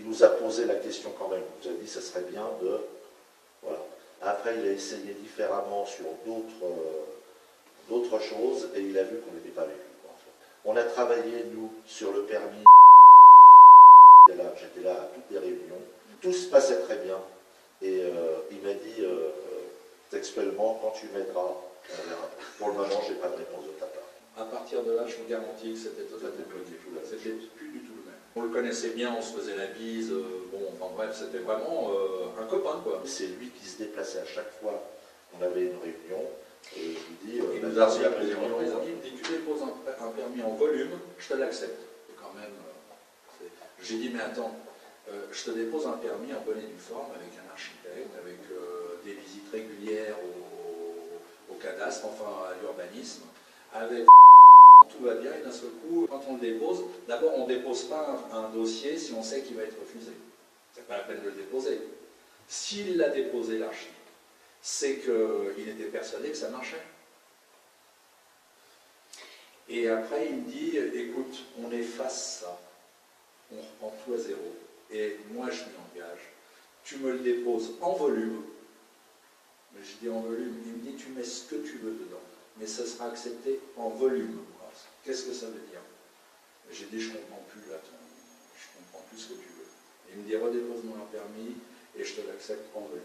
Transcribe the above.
nous a posé la question quand même. Il nous a dit que ça serait bien de... Voilà. Après, il a essayé différemment sur d'autres choses et il a vu qu'on n'était pas avec lui. En fait. On a travaillé, nous, sur le permis. J'étais là à toutes les réunions. Tout se passait très bien. Et il m'a dit textuellement, quand tu m'aideras, on verra. Pour le moment, je n'ai pas de réponse de ta part. À partir de là, je vous garantis que c'était totalement plus du tout le même. On le connaissait bien, on se faisait la bise, bon, enfin bref, c'était vraiment un copain, quoi. C'est lui qui se déplaçait à chaque fois qu'on avait une réunion, et je vous dis... il nous a reçu à plusieurs reprises, il me dit, tu déposes un permis en volume, je te l'accepte. Quand même, j'ai dit, mais attends, je te dépose un permis en bonne et due forme, avec un architecte, avec des visites régulières au cadastre, enfin à l'urbanisme, avec... Tout va bien et d'un seul coup, quand on le dépose, d'abord on ne dépose pas un dossier si on sait qu'il va être refusé. C'est pas la peine de le déposer. S'il l'a déposé, l'archi, c'est qu'il était persuadé que ça marchait. Et après il me dit, écoute, on efface ça, on reprend tout à zéro, et moi je m'y engage, tu me le déposes en volume, mais je dis en volume, il me dit, tu mets ce que tu veux dedans, mais ça sera accepté en volume. Qu'est-ce que ça veut dire? J'ai dit, je comprends plus là, je comprends plus ce que tu veux. Il me dit, redépose-moi un permis et je te l'accepte en volume.